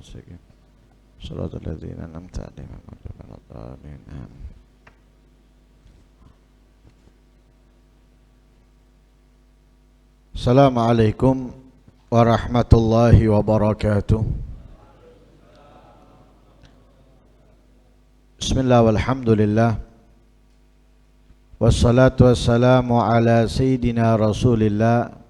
المستقيم صراط الذين أنعمت عليهم غير المغضوب عليهم آمين. Assalamualaikum warahmatullahi wabarakatuh. Bismillah walhamdulillah. Wassalatu wassalamu ala sayyidina Rasulillah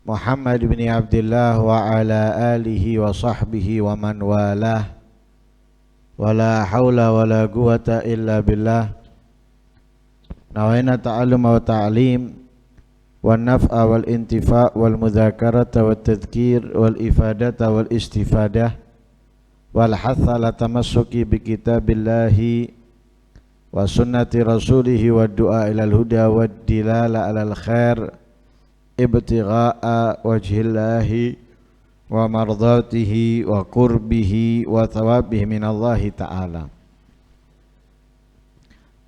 Muhammad bin Abdullah wa ala alihi wa sahbihi wa man walah. Wala hawla wala quwata illa billah. Nawaina ta'allum wa ta'lim wa naf'a wal intifa' wal mudzakarata wat tadhkir wal ifadata wal istifadah wal hatha ala tamassuki bi kitabillahi wa sunnati rasulihi wa du'a ilal huda wa dilala alal khair ibtigha'a wajhillahi wa mardatihi wa qurbihi wa thawabihi minallahi ta'ala.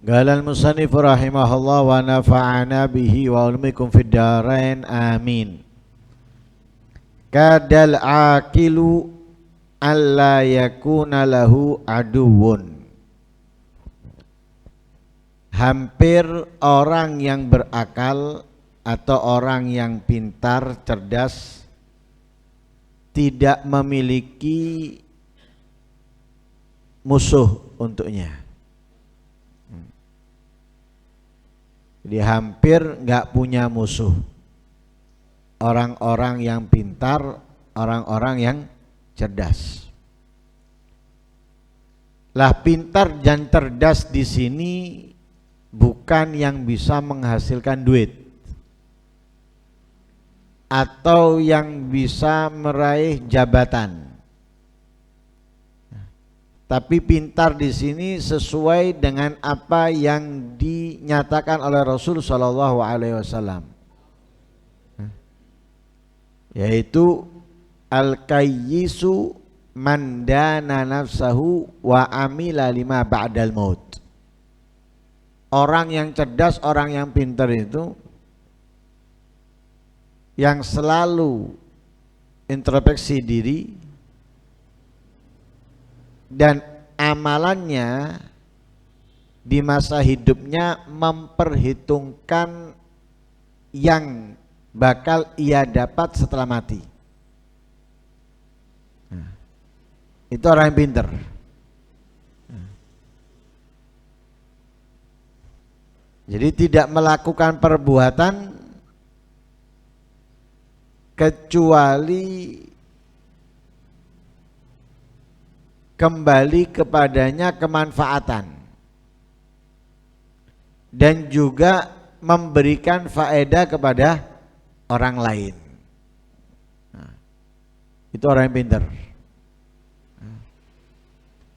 Qala al-musannif rahimahullah wa nafa'ana bihi wa ulmikum fid darain amin. Kadal aqilu alla yakuna lahu aduwwun. Hampir orang yang berakal atau orang yang pintar, cerdas tidak memiliki musuh untuknya. Jadi hampir nggak punya musuh. Orang-orang yang pintar, orang-orang yang cerdas. Lah pintar dan cerdas di sini bukan yang bisa menghasilkan duit atau yang bisa meraih jabatan. Tapi pintar di sini sesuai dengan apa yang dinyatakan oleh Rasul Shallallahu Alaihi Wasallam, yaitu al-kayyisu man dana nafsahu wa amila lima ba'dal maut. Orang yang cerdas, orang yang pintar itu yang selalu introspeksi diri dan amalannya di masa hidupnya memperhitungkan yang bakal ia dapat setelah mati. Nah, itu orang yang pintar. Jadi tidak melakukan perbuatan kecuali kembali kepadanya kemanfaatan dan juga memberikan faedah kepada orang lain. Nah, itu orang yang pintar.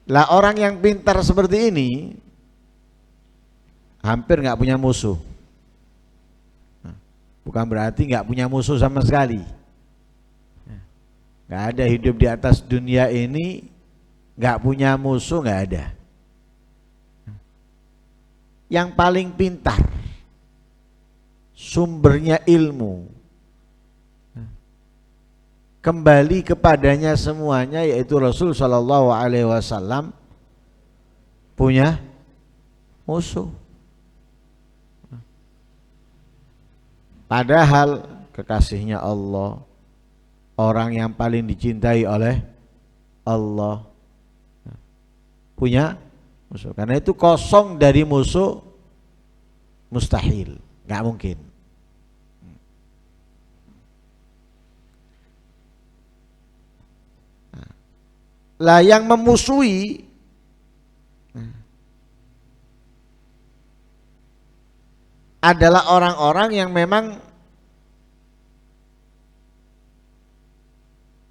Lah orang yang pintar seperti ini hampir nggak punya musuh. Bukan berarti nggak punya musuh sama sekali. Nggak ada hidup di atas dunia ini nggak punya musuh, nggak ada. Yang paling pintar, sumbernya ilmu, kembali kepadanya semuanya, yaitu Rasul Shallallahu Alaihi Wasallam, punya musuh. Padahal kekasihnya Allah, orang yang paling dicintai oleh Allah, punya musuh. Karena itu kosong dari musuh mustahil, nggak mungkin. Lah yang memusuhi adalah orang-orang yang memang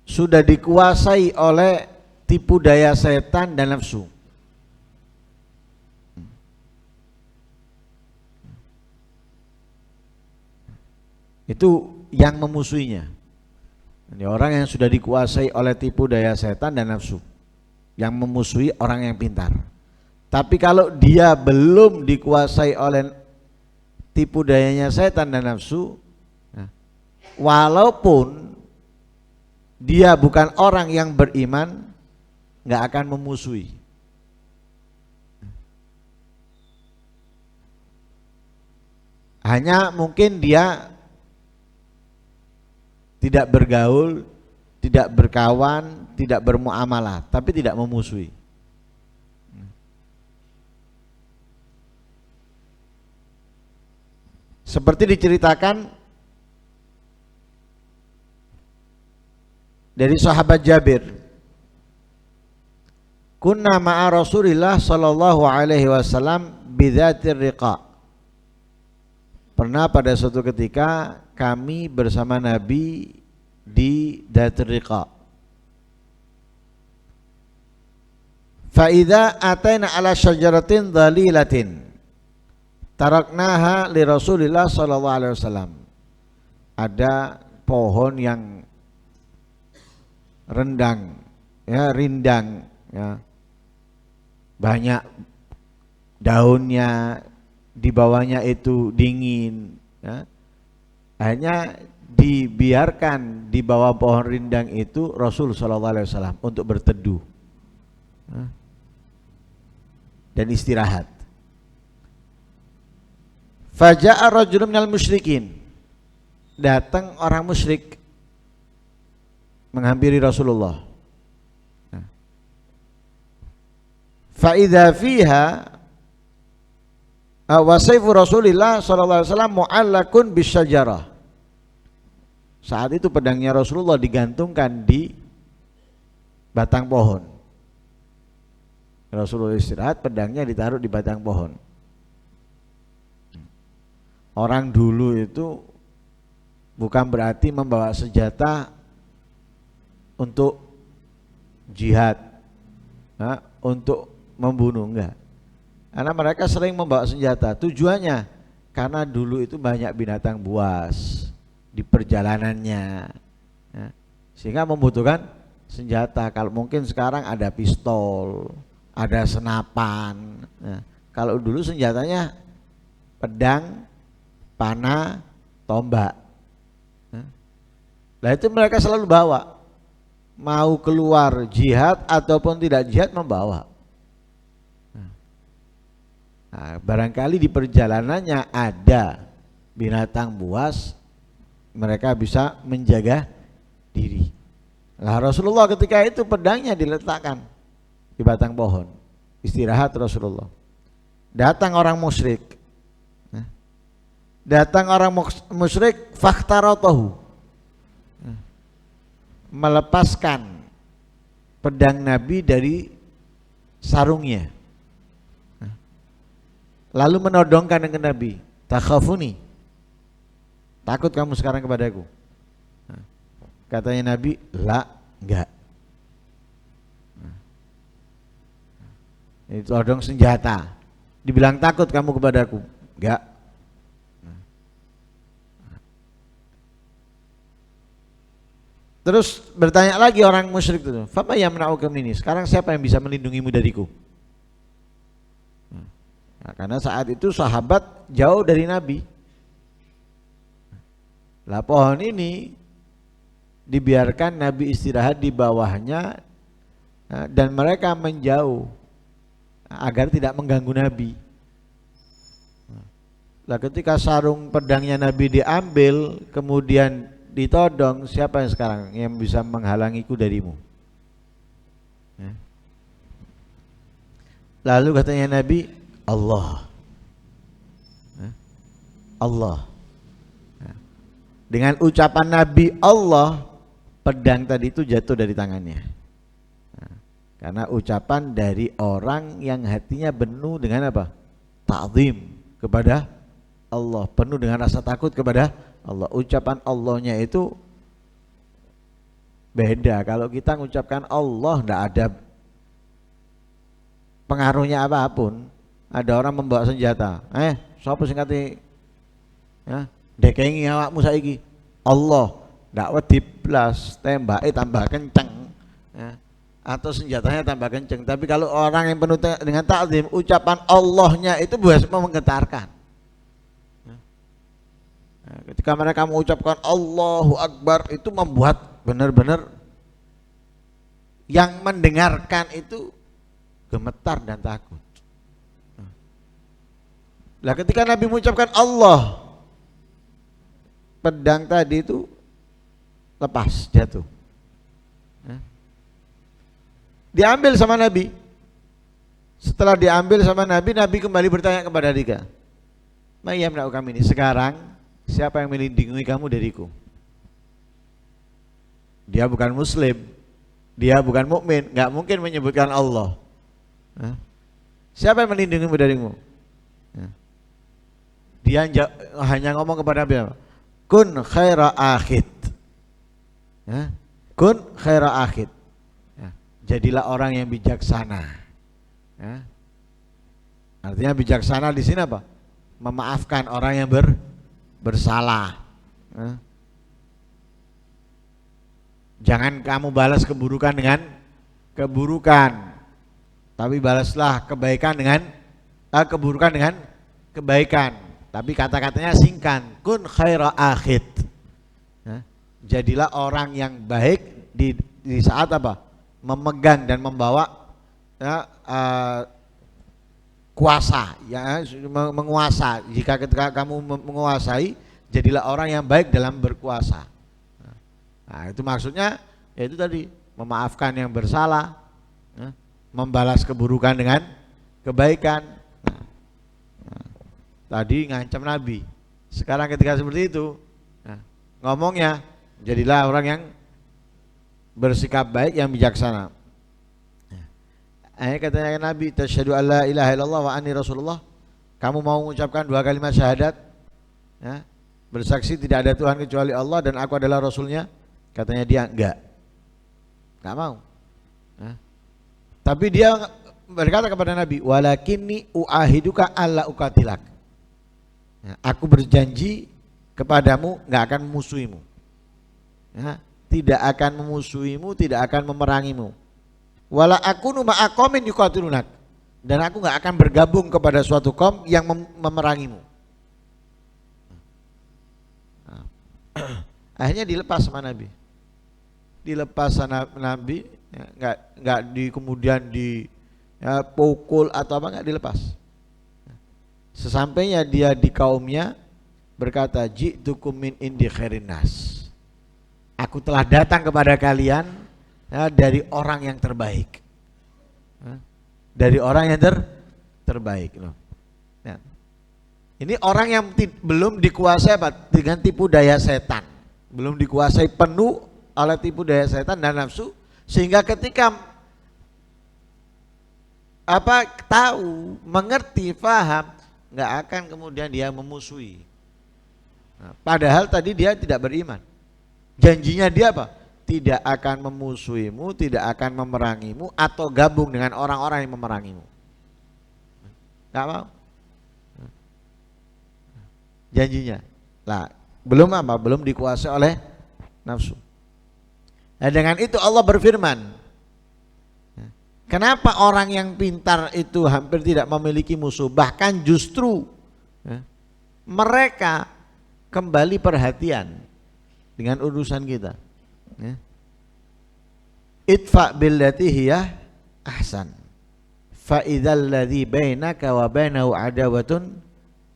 sudah dikuasai oleh tipu daya setan dan nafsu. Itu yang memusuhinya. Ini orang yang sudah dikuasai oleh tipu daya setan dan nafsu, yang memusuhi orang yang pintar. Tapi kalau dia belum dikuasai oleh tipu dayanya setan dan nafsu, walaupun dia bukan orang yang beriman, nggak akan memusuhi. Hanya mungkin dia tidak bergaul, tidak berkawan, tidak bermuamalah, tapi tidak memusuhi. Seperti diceritakan dari sahabat Jabir, kunna ma'a Rasulillah sallallahu alaihi wasallam bidzatir riqa. Pernah pada suatu ketika kami bersama Nabi di Dzatir Riqa. Fa idza ataina ala syajaratin dhalilatin taraknaha li Rasulillah sallallahu alaihi wasallam. Ada pohon yang rendang, ya, rindang, ya, banyak daunnya, di bawahnya itu dingin, ya. Hanya dibiarkan di bawah pohon rindang itu Rasul sallallahu alaihi wasallam untuk berteduh, ya, dan istirahat. Faja'a rajulun minal musyrikin, datang orang musyrik menghampiri Rasulullah. Fa idza fiha wa sayfu Rasulillah sallallahu alaihi wasallam mu'allakun bisyajarah. Saat itu pedangnya Rasulullah digantungkan di batang pohon. Rasulullah istirahat, pedangnya ditaruh di batang pohon. Orang dulu itu bukan berarti membawa senjata untuk jihad, untuk membunuh, enggak. Karena mereka sering membawa senjata. Tujuannya karena dulu itu banyak binatang buas di perjalanannya, ya, sehingga membutuhkan senjata. Kalau mungkin sekarang ada pistol, ada senapan, ya. Kalau dulu senjatanya pedang, panah, tombak, ya. Nah itu mereka selalu bawa, mau keluar jihad ataupun tidak jihad membawa. Nah, barangkali di perjalanannya ada binatang buas, mereka bisa menjaga diri. Nah, Rasulullah ketika itu pedangnya diletakkan di batang pohon, istirahat Rasulullah. Datang orang musyrik, fakhtaratahu, melepaskan pedang Nabi dari sarungnya. Lalu menodongkan dengan Nabi, takhafuni, takut kamu sekarang kepadaku? Katanya Nabi, la, enggak. Itu todong senjata, dibilang takut kamu kepadaku? Enggak. Terus bertanya lagi orang musyrik itu, fama yamna'uka minni, sekarang siapa yang bisa melindungimu dariku? Nah, karena saat itu sahabat jauh dari Nabi. Lah pohon ini dibiarkan Nabi istirahat di bawahnya, dan mereka menjauh agar tidak mengganggu Nabi. Lah ketika sarung pedangnya Nabi diambil kemudian ditodong, siapa yang sekarang yang bisa menghalangiku darimu? Lalu katanya Nabi, Allah. Allah. Dengan ucapan Nabi Allah, pedang tadi itu jatuh dari tangannya. Karena ucapan dari orang yang hatinya penuh dengan apa? Ta'zim kepada Allah, penuh dengan rasa takut kepada Allah. Ucapan Allahnya itu beda. Kalau kita mengucapkan Allah tidak ada pengaruhnya apapun. Ada orang membawa senjata, sapa sing kate ya dekengi awakmu saiki? Allah, ndak wedi blas, tembake tambah kenceng, ya, atau senjatanya tambah kenceng. Tapi kalau orang yang penuh dengan takzim, ucapan Allahnya itu biasa menggetarkan. Ketika mereka mengucapkan Allahu Akbar, itu membuat benar-benar Yang mendengarkan itu gemetar dan takut. Nah, ketika Nabi mengucapkan Allah, pedang tadi itu lepas, jatuh. Diambil sama Nabi. Setelah diambil sama Nabi, Nabi kembali bertanya kepada Rika, "Mayam nak kami ini sekarang siapa yang melindungi kamu dariku?" Dia bukan Muslim, dia bukan mukmin, nggak mungkin menyebutkan Allah. Siapa yang melindungimu darimu? Dia hanya ngomong kepada Nabi, kun khaira akhid. Kun khaira akhid. Jadilah orang yang bijaksana. Artinya bijaksana di sini apa? Memaafkan orang yang bersalah. Jangan kamu balas keburukan dengan keburukan, tapi balaslah kebaikan dengan keburukan dengan kebaikan. Tapi kata-katanya singkat, kun khaira akhid. Jadilah orang yang baik di saat apa? Memegang dan membawa kuasa, ya, menguasa. Jika ketika kamu menguasai, jadilah orang yang baik dalam berkuasa. Nah, itu maksudnya yaitu tadi memaafkan yang bersalah, membalas keburukan dengan kebaikan. Tadi ngancam Nabi, sekarang ketika seperti itu, ngomongnya jadilah orang yang bersikap baik, yang bijaksana. Katanya Nabi, tasyhadu alla ilaha illallah wa anni rasulullah. Kamu mau mengucapkan 2 kalimat syahadat, bersaksi tidak ada Tuhan kecuali Allah dan aku adalah Rasulnya? Katanya dia enggak mau. Tapi dia berkata kepada Nabi, walakinni uahiduka alla ukatilak. Aku berjanji kepadamu nggak akan memusuhimu, tidak akan memusuhimu, tidak akan memerangimu. Wala akunu ma'aqaumin yuqatilunak, dan aku nggak akan bergabung kepada suatu kaum yang memerangimu. Akhirnya dilepas sama Nabi, Nabi, nggak kemudian dipukul atau apa, nggak dilepas. Sesampainya dia di kaumnya berkata, ji'tukum min indi khairin nas. Aku telah datang kepada kalian dari orang yang terbaik. Dari orang yang terbaik loh. Ini orang yang belum dikuasai dengan tipu daya setan. Belum dikuasai penuh oleh tipu daya setan dan nafsu, sehingga ketika tahu, mengerti, paham, nggak akan kemudian dia memusuhi. Padahal tadi dia tidak beriman. Janjinya dia apa? Tidak akan memusuhimu, tidak akan memerangimu atau gabung dengan orang-orang yang memerangimu. Nggak mau. Janjinya. Lah, belum dikuasai oleh nafsu. Nah, dengan itu Allah berfirman, kenapa orang yang pintar itu hampir tidak memiliki musuh, bahkan justru mereka kembali perhatian dengan urusan kita. Idfa billati hiya ahsan fa idzal ladzi bainaka wa bainahu adawatun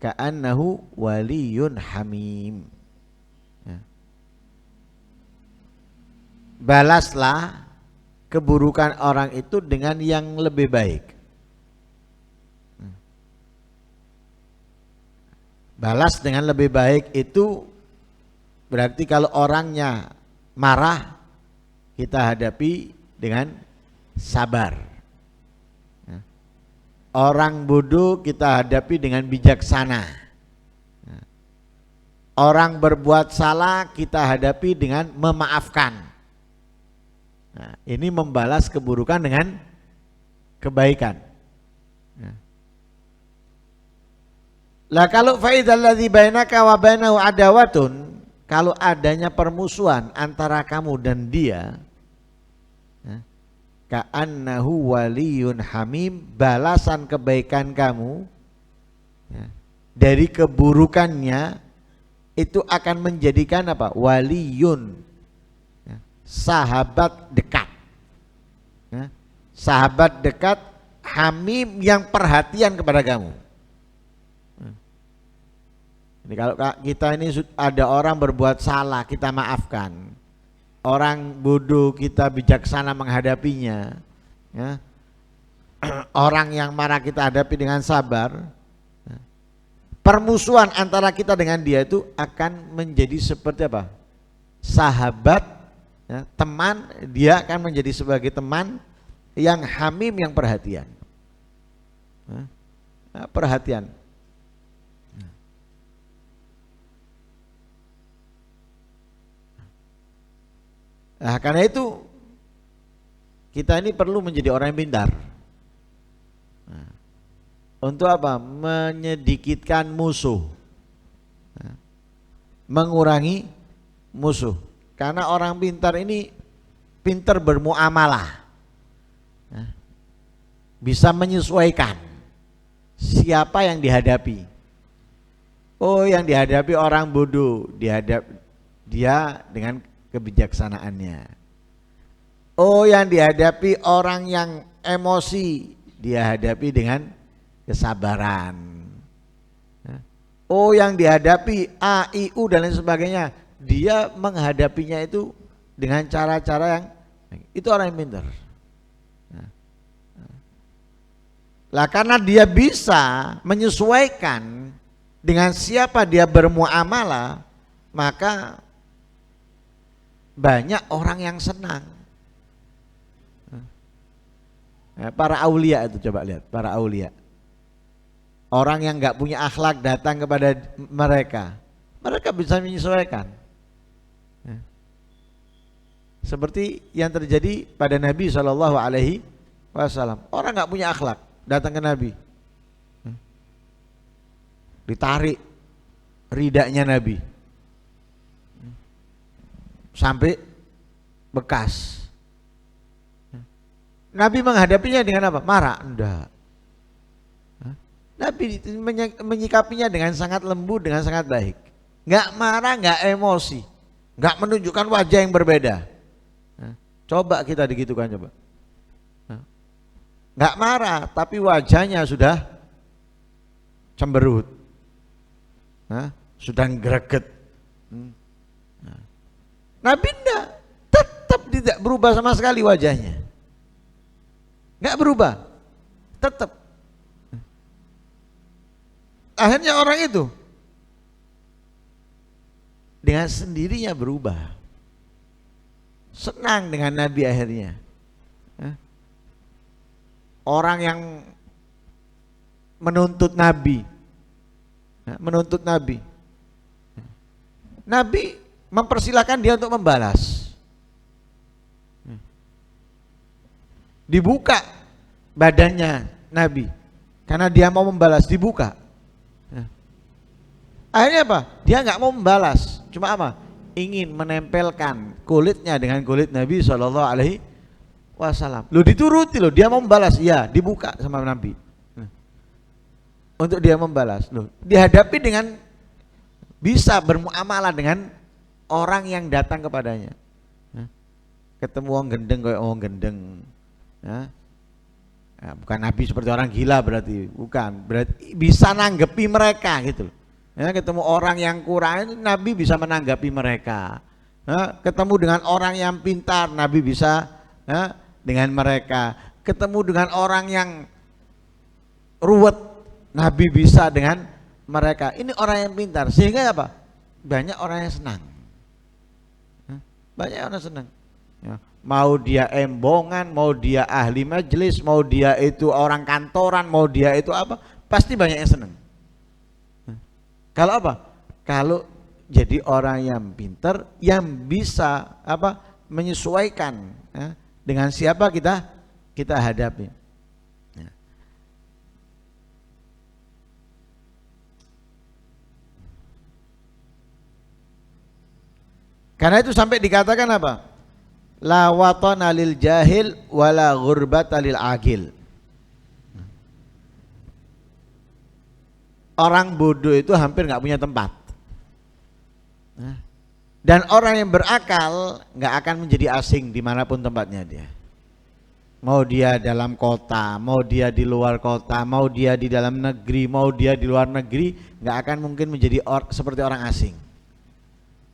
ka'annahu waliyyun hamim. Balaslah keburukan orang itu dengan yang lebih baik. Balas dengan lebih baik itu berarti kalau orangnya marah, kita hadapi dengan sabar. Orang bodoh kita hadapi dengan bijaksana. Orang berbuat salah kita hadapi dengan memaafkan. Nah, ini membalas keburukan dengan kebaikan. Lah kalau fa'idzal ladzi bainaka wa bainahu adawatun, kalau adanya permusuhan antara kamu dan dia, ka'annahu waliyun hamim, balasan kebaikan kamu dari keburukannya itu akan menjadikan apa? Waliyun, sahabat dekat. sahabat dekat, hamim yang perhatian kepada kamu. Ini kalau kita ini ada orang berbuat salah, kita maafkan. Orang bodoh, kita bijaksana menghadapinya. Ya. Orang yang marah kita hadapi dengan sabar. Permusuhan antara kita dengan dia itu akan menjadi seperti apa? Sahabat, ya, teman, dia akan menjadi sebagai teman yang hamim, yang perhatian. Perhatian. Nah, karena itu kita ini perlu menjadi orang yang pintar. Nah, untuk apa? Menyedikitkan musuh, nah, mengurangi musuh. Karena orang pintar ini pintar bermuamalah, nah, bisa menyesuaikan siapa yang dihadapi. Oh, yang dihadapi orang bodoh, dia dengan kebijaksanaannya. Oh, yang dihadapi orang yang emosi, dia hadapi dengan kesabaran. Oh, yang dihadapi A, I, U dan lain sebagainya, dia menghadapinya itu dengan cara-cara yang itu orang yang pintar. Lah karena dia bisa menyesuaikan dengan siapa dia bermuamalah, maka banyak orang yang senang. Para aulia itu, coba lihat para aulia. Orang yang nggak punya akhlak datang kepada mereka, mereka bisa menyesuaikan. Seperti yang terjadi pada Nabi SAW. Orang nggak punya akhlak datang ke Nabi, ditarik ridanya Nabi sampai bekas. Nabi menghadapinya dengan apa? Marah? Enggak. Nabi menyikapinya dengan sangat lembut, dengan sangat baik. Enggak marah, enggak emosi, enggak menunjukkan wajah yang berbeda. Coba kita digitukan coba. Enggak marah, tapi wajahnya sudah cemberut, sudah greget. Nabi tetap tidak berubah sama sekali wajahnya, nggak berubah, tetap. Akhirnya orang itu dengan sendirinya berubah, senang dengan Nabi akhirnya. Orang yang menuntut Nabi, Nabi mempersilahkan dia untuk membalas. Dibuka badannya Nabi karena dia mau membalas, dibuka. Akhirnya apa? Dia nggak mau membalas, cuma apa? Ingin menempelkan kulitnya dengan kulit Nabi SAW. Lo dituruti lo, dia mau membalas, iya, dibuka sama Nabi. Untuk dia membalas, lo dihadapi dengan bisa bermuamalah dengan orang yang datang kepadanya. Ketemu orang gendeng kayak orang gendeng. Bukan Nabi seperti orang gila berarti, bukan. Berarti bisa nanggepi mereka gitu. Ketemu orang yang kurang, Nabi bisa menanggapi mereka. Ketemu dengan orang yang pintar, Nabi bisa dengan mereka. Ketemu dengan orang yang ruwet, Nabi bisa dengan mereka. Ini orang yang pintar, sehingga apa? Banyak orang yang senang. Banyak orang senang. Mau dia embongan, mau dia ahli majelis, mau dia itu orang kantoran, mau dia itu apa, pasti banyak yang senang. Kalau apa? Kalau jadi orang yang pintar, yang bisa apa, menyesuaikan dengan siapa kita hadapi. Karena itu sampai dikatakan apa? La watana lil jahil wala ghurbata lil agil. Orang bodoh itu hampir nggak punya tempat. Dan orang yang berakal nggak akan menjadi asing dimanapun tempatnya dia. Mau dia dalam kota, mau dia di luar kota, mau dia di dalam negeri, mau dia di luar negeri, nggak akan mungkin menjadi seperti orang asing.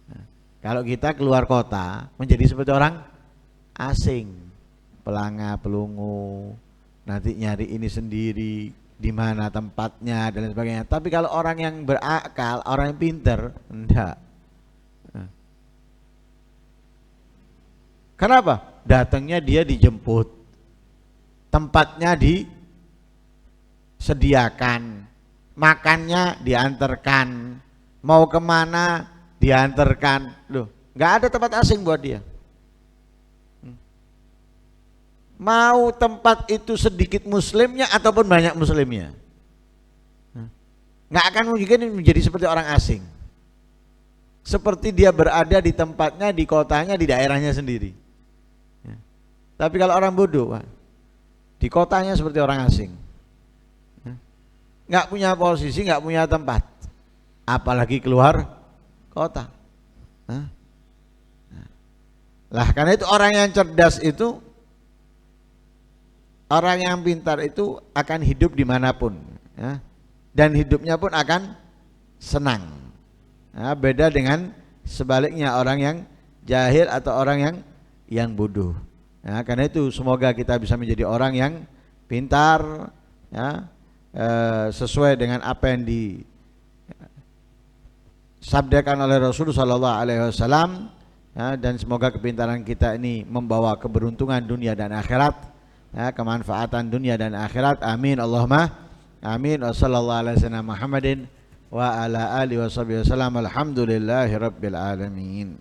Nah, kalau kita keluar kota menjadi seperti orang asing, pelanga pelungu, nanti nyari ini sendiri, di mana tempatnya dan lain sebagainya. Tapi kalau orang yang berakal, orang yang pinter, enggak. Kenapa? Datangnya dia dijemput, tempatnya disediakan, makannya diantarkan, mau kemana diantarkan. Loh, nggak ada tempat asing buat dia. Mau tempat itu sedikit muslimnya ataupun banyak muslimnya, nggak akan mungkin menjadi seperti orang asing. Seperti dia berada di tempatnya, di kotanya, di daerahnya sendiri. Tapi kalau orang bodoh, di kotanya seperti orang asing, nggak punya posisi, nggak punya tempat, apalagi keluar kota. Lah karena itu orang yang cerdas itu, orang yang pintar itu akan hidup dimanapun, ya, dan hidupnya pun akan senang. Ya, beda dengan sebaliknya orang yang jahil atau orang yang bodoh. Ya, karena itu semoga kita bisa menjadi orang yang pintar, ya, sesuai dengan apa yang disabdakan oleh Rasulullah Sallallahu Alaihi Wasallam, ya, dan semoga kepintaran kita ini membawa keberuntungan dunia dan akhirat, ya, kemanfaatan dunia dan akhirat. Amin Allahumma amin. Wassalamualaikum warahmatullahi wabarakatuh. Wa ala alihi wasallam. Alhamdulillahi rabbil alamin.